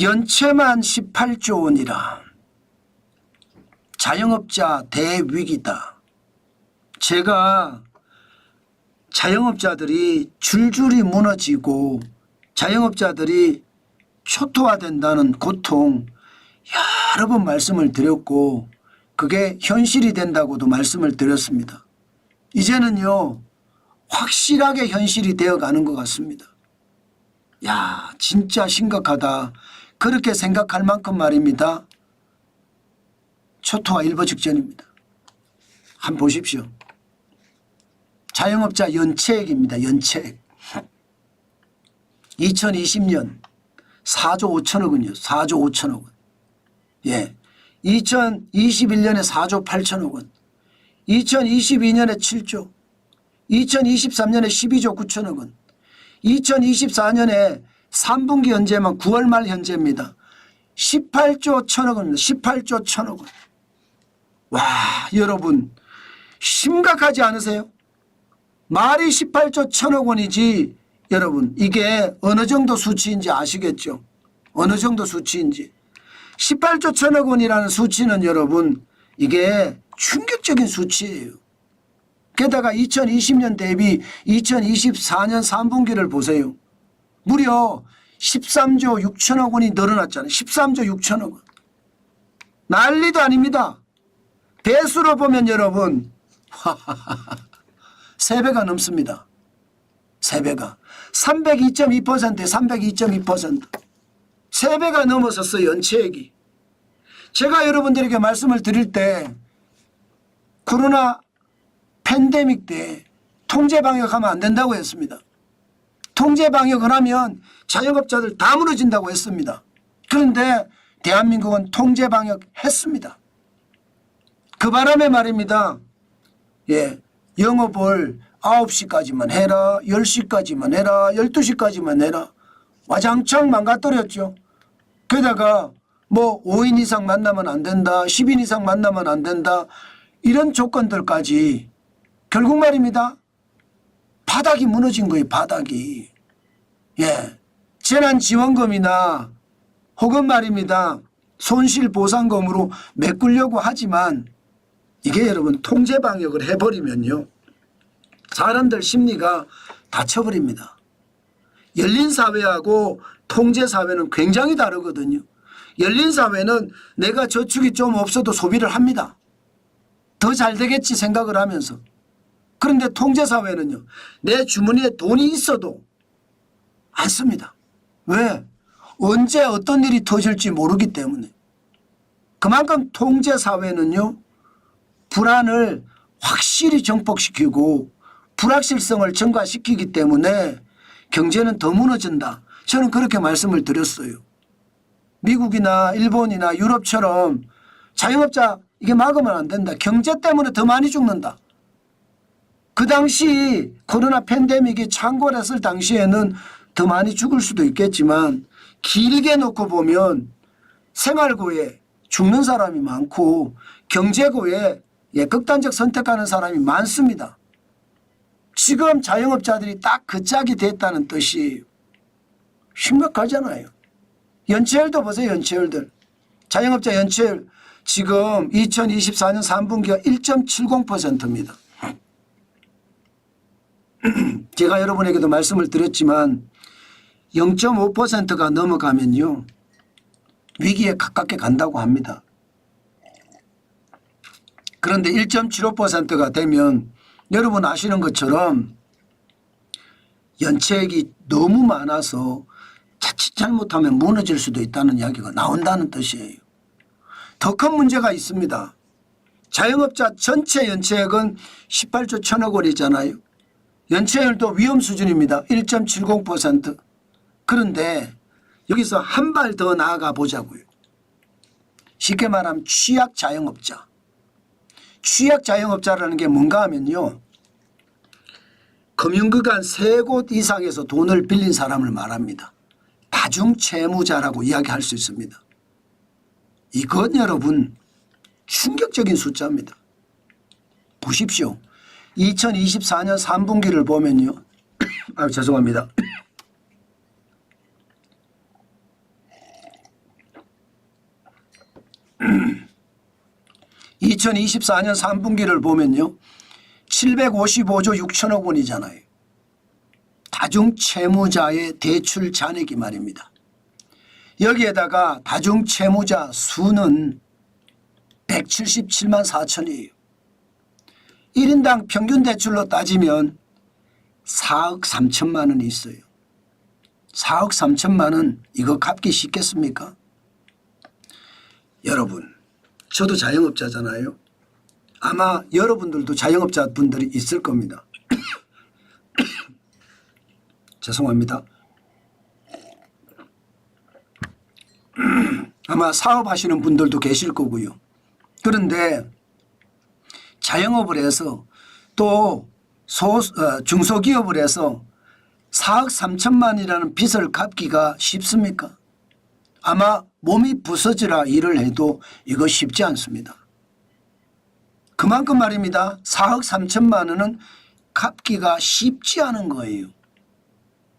연체만 18조 원이라. 자영업자 대위기다. 제가 자영업자들이 줄줄이 무너지고 자영업자들이 초토화된다는 고통 여러 번 말씀을 드렸고 그게 현실이 된다고도 말씀을 드렸습니다. 이제는요 확실하게 현실이 되어가는 것 같습니다. 야 진짜 심각하다. 그렇게 생각할 만큼 말입니다. 초토화 일보 직전입니다. 한번 보십시오. 자영업자 연체액입니다. 연체액. 2020년 4조 5천억 원이요. 4조 5천억 원. 예. 2021년에 4조 8천억 원. 2022년에 7조. 2023년에 12조 9천억 원. 2024년에 3분기 현재만 9월 말 현재입니다. 18조 1천억 원입니다. 18조 1천억 원. 와 여러분 심각하지 않으세요? 말이 18조 1천억 원이지 여러분 이게 어느 정도 수치인지 아시겠죠? 어느 정도 수치인지. 18조 1천억 원이라는 수치는 여러분 이게 충격적인 수치예요. 게다가 2020년 대비 2024년 3분기를 보세요. 무려 13조 6천억 원이 늘어났잖아요. 13조 6천억 원. 난리도 아닙니다. 배수로 보면 여러분 3배가 넘습니다. 3배가. 302.2%에 302.2%. 3배가 넘어섰어요. 연체액이. 제가 여러분들에게 말씀을 드릴 때 코로나 팬데믹 때 통제방역하면 안 된다고 했습니다. 통제방역을 하면 자영업자들 다 무너진다고 했습니다. 그런데 대한민국은 통제방역 했습니다. 그 바람에 말입니다. 예, 영업을 9시까지만 해라, 10시까지만 해라, 12시까지만 해라. 와장창 망가뜨렸죠. 게다가 뭐 5인 이상 만나면 안 된다, 10인 이상 만나면 안 된다. 이런 조건들까지 결국 말입니다. 바닥이 무너진 거예요. 바닥이. 예, 재난지원금이나 혹은 말입니다. 손실보상금으로 메꾸려고 하지만 이게 여러분 통제방역을 해버리면요. 사람들 심리가 닫혀버립니다. 열린사회하고 통제사회는 굉장히 다르거든요. 열린사회는 내가 저축이 좀 없어도 소비를 합니다. 더 잘 되겠지 생각을 하면서. 그런데 통제사회는요. 내 주머니에 돈이 있어도 안 씁니다. 왜? 언제 어떤 일이 터질지 모르기 때문에. 그만큼 통제사회는요. 불안을 확실히 정복시키고 불확실성을 증가시키기 때문에 경제는 더 무너진다. 저는 그렇게 말씀을 드렸어요. 미국이나 일본이나 유럽처럼 자영업자 이게 막으면 안 된다. 경제 때문에 더 많이 죽는다. 그 당시 코로나 팬데믹이 창궐했을 당시에는 더 많이 죽을 수도 있겠지만 길게 놓고 보면 생활고에 죽는 사람이 많고 경제고에 극단적 선택하는 사람이 많습니다. 지금 자영업자들이 딱 그 짝이 됐다는 뜻이 심각하잖아요. 연체율도 보세요. 연체율들. 자영업자 연체율 지금 2024년 3분기가 1.70%입니다. 제가 여러분에게도 말씀을 드렸지만 0.5%가 넘어가면요. 위기에 가깝게 간다고 합니다. 그런데 1.75%가 되면 여러분 아시는 것처럼 연체액이 너무 많아서 자칫 잘못하면 무너질 수도 있다는 이야기가 나온다는 뜻이에요. 더 큰 문제가 있습니다. 자영업자 전체 연체액은 18조 1천억 원이잖아요. 연체율도 위험 수준입니다. 1.70%. 그런데 여기서 한 발 더 나아가 보자고요. 쉽게 말하면 취약 자영업자. 취약 자영업자라는 게 뭔가 하면요. 금융기관 3곳 이상에서 돈을 빌린 사람을 말합니다. 다중채무자라고 이야기할 수 있습니다. 이건 여러분 충격적인 숫자입니다. 보십시오. 2024년 3분기를 보면요. 죄송합니다. 2024년 3분기를 보면요. 755조 6천억 원이잖아요. 다중채무자의 대출 잔액이 말입니다. 여기에다가 다중채무자 수는 177만 4천이에요. 1인당 평균 대출로 따지면 4억 3천만 원이 있어요. 4억 3천만 원 이거 갚기 쉽겠습니까? 여러분, 저도 자영업자잖아요. 아마 여러분들도 자영업자분들이 있을 겁니다. 죄송합니다. 아마 사업하시는 분들도 계실 거고요. 그런데 자영업을 해서 또 중소기업을 해서 4억 3천만이라는 빚을 갚기가 쉽습니까? 아마 몸이 부서지라 일을 해도 이거 쉽지 않습니다. 그만큼 말입니다. 4억 3천만 원은 갚기가 쉽지 않은 거예요.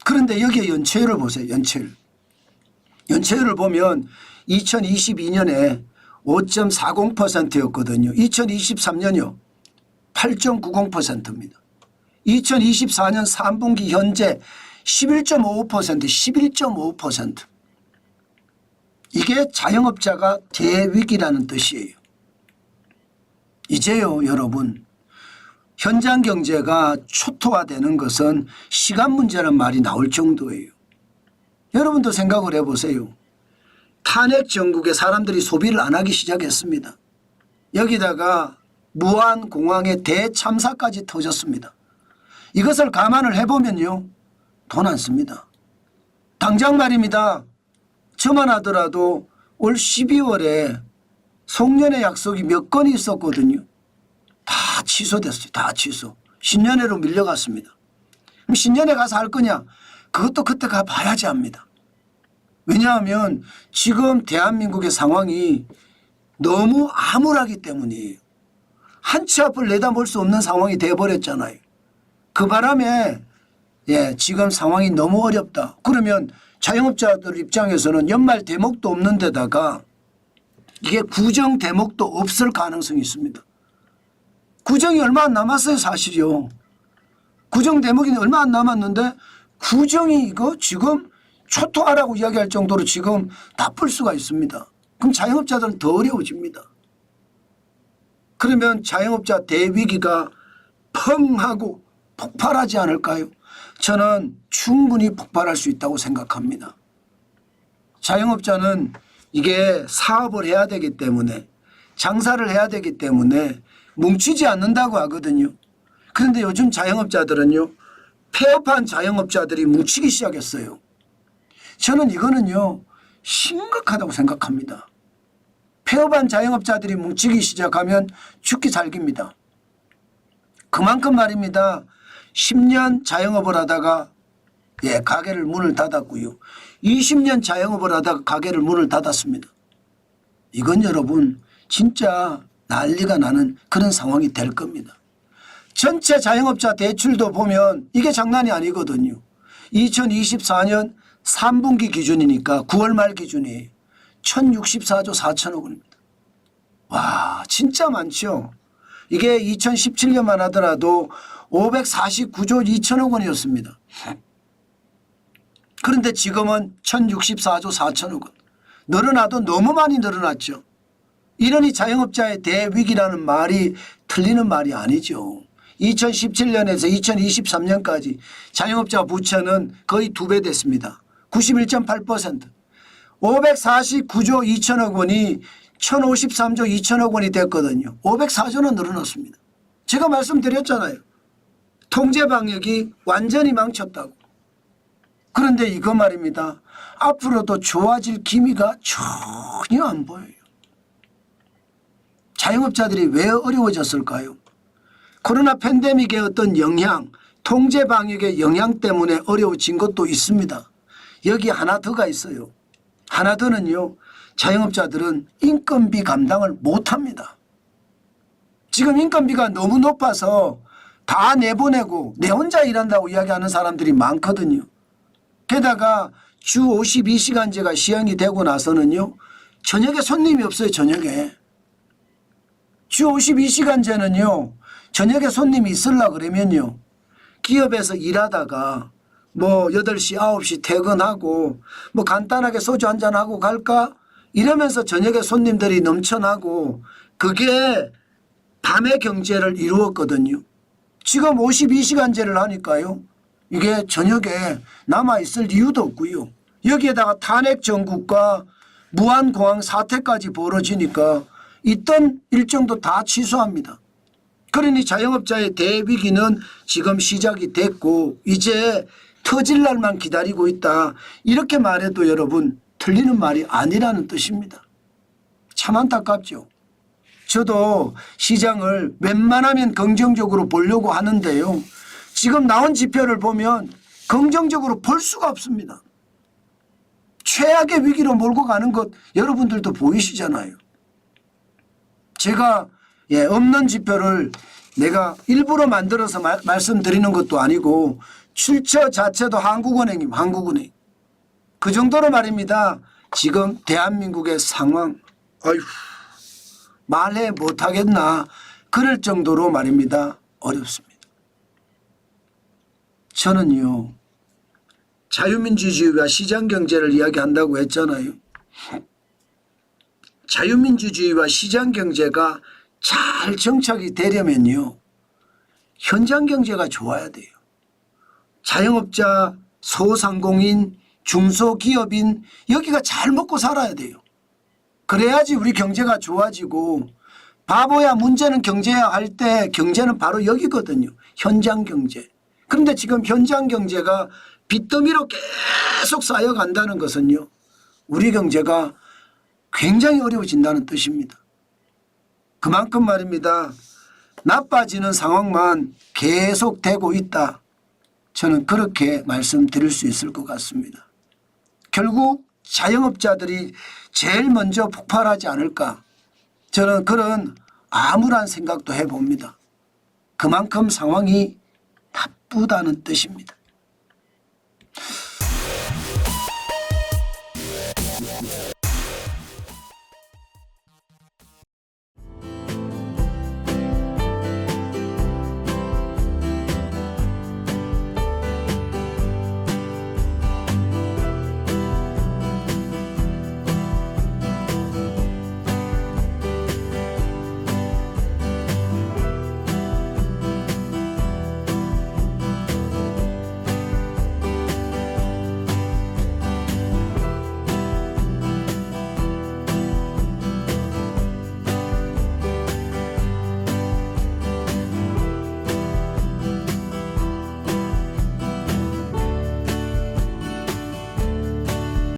그런데 여기에 연체율을 보세요. 연체율. 연체율을 보면 2022년에 5.40%였거든요. 2023년이요. 8.90%입니다. 2024년 3분기 현재 11.55%, 11.5%. 이게 자영업자가 대위기라는 뜻이에요. 이제요, 여러분. 현장 경제가 초토화되는 것은 시간 문제란 말이 나올 정도예요. 여러분도 생각을 해보세요. 탄핵 정국에 사람들이 소비를 안 하기 시작했습니다. 여기다가 무안공항의 대참사까지 터졌습니다. 이것을 감안을 해보면요. 돈 안 씁니다. 당장 말입니다. 저만 하더라도 올 12월에 송년회 약속이 몇 건이 있었거든요. 다 취소됐어요. 다 취소. 신년회로 밀려갔습니다. 그럼 신년회 가서 할 거냐? 그것도 그때 가봐야지 합니다. 왜냐하면 지금 대한민국의 상황이 너무 암울하기 때문이에요. 한 치 앞을 내다볼 수 없는 상황이 돼버렸잖아요. 그 바람에 지금 상황이 너무 어렵다. 그러면 자영업자들 입장에서는 연말 대목도 없는 데다가 이게 구정 대목도 없을 가능성이 있습니다. 구정이 얼마 안 남았어요. 사실이요. 구정 대목이 얼마 안 남았는데 구정이 이거 지금 초토화라고 이야기할 정도로 지금 나쁠 수가 있습니다. 그럼 자영업자들은 더 어려워집니다. 그러면 자영업자 대위기가 펑 하고 폭발하지 않을까요? 저는 충분히 폭발할 수 있다고 생각합니다. 자영업자는 이게 사업을 해야 되기 때문에 장사를 해야 되기 때문에 뭉치지 않는다고 하거든요. 그런데 요즘 자영업자들은요. 폐업한 자영업자들이 뭉치기 시작했어요. 저는 이거는요. 심각하다고 생각합니다. 폐업한 자영업자들이 뭉치기 시작하면 죽기 살기입니다. 그만큼 말입니다. 10년 자영업을 하다가 가게를 문을 닫았고요. 20년 자영업을 하다가 가게를 문을 닫았습니다. 이건 여러분 진짜 난리가 나는 그런 상황이 될 겁니다. 전체 자영업자 대출도 보면 이게 장난이 아니거든요. 2024년 3분기 기준이니까 9월 말 기준이 1064조 4천억 원입니다. 와, 진짜 많죠. 이게 2017년만 하더라도 549조 2천억 원이었습니다. 그런데 지금은 1064조 4천억 원. 늘어나도 너무 많이 늘어났죠. 이러니 자영업자의 대위기라는 말이 틀리는 말이 아니죠. 2017년에서 2023년까지 자영업자 부채는 거의 2배 됐습니다. 91.8%. 549조 2천억 원이 1053조 2천억 원이 됐거든요. 504조는 늘어났습니다. 제가 말씀드렸잖아요. 통제 방역이 완전히 망쳤다고. 그런데 이거 말입니다. 앞으로도 좋아질 기미가 전혀 안 보여요. 자영업자들이 왜 어려워졌을까요? 코로나 팬데믹의 어떤 영향, 통제 방역의 영향 때문에 어려워진 것도 있습니다. 여기 하나 더가 있어요. 하나 더는요. 자영업자들은 인건비 감당을 못합니다. 지금 인건비가 너무 높아서 다 내보내고 내 혼자 일한다고 이야기하는 사람들이 많거든요. 게다가 주 52시간제가 시행이 되고 나서는요. 저녁에 손님이 없어요. 저녁에. 주 52시간제는요. 저녁에 손님이 있으려고 그러면요. 기업에서 일하다가 뭐 8시 9시 퇴근하고 뭐 간단하게 소주 한잔하고 갈까 이러면서 저녁에 손님들이 넘쳐나고 그게 밤의 경제를 이루었거든요. 지금 52시간제를 하니까요. 이게 저녁에 남아있을 이유도 없고요. 여기에다가 탄핵 정국과 무한공항 사태까지 벌어지니까 있던 일정도 다 취소합니다. 그러니 자영업자의 대위기는 지금 시작이 됐고 이제 터질 날만 기다리고 있다. 이렇게 말해도 여러분 틀리는 말이 아니라는 뜻입니다. 참 안타깝죠. 저도 시장을 웬만하면 긍정적으로 보려고 하는데요. 지금 나온 지표를 보면 긍정적으로 볼 수가 없습니다. 최악의 위기로 몰고 가는 것 여러분들도 보이시잖아요. 제가 없는 지표를 내가 일부러 만들어서 말씀드리는 것도 아니고 출처 자체도 한국은행입니다. 한국은행. 그 정도로 말입니다. 지금 대한민국의 상황 어휴 말해 못하겠나 그럴 정도로 말입니다. 어렵습니다. 저는요. 자유민주주의와 시장경제를 이야기한다고 했잖아요. 자유민주주의와 시장경제가 잘 정착이 되려면요. 현장경제가 좋아야 돼요. 자영업자, 소상공인, 중소기업인 여기가 잘 먹고 살아야 돼요. 그래야지 우리 경제가 좋아지고 바보야 문제는 경제야 할 때 경제는 바로 여기거든요. 현장경제. 그런데 지금 현장경제가 빚더미로 계속 쌓여간다는 것은요. 우리 경제가 굉장히 어려워진다는 뜻입니다. 그만큼 말입니다. 나빠지는 상황만 계속되고 있다. 저는 그렇게 말씀드릴 수 있을 것 같습니다. 결국 자영업자들이 제일 먼저 폭발하지 않을까. 저는 그런 암울한 생각도 해봅니다. 그만큼 상황이 나쁘다는 뜻입니다.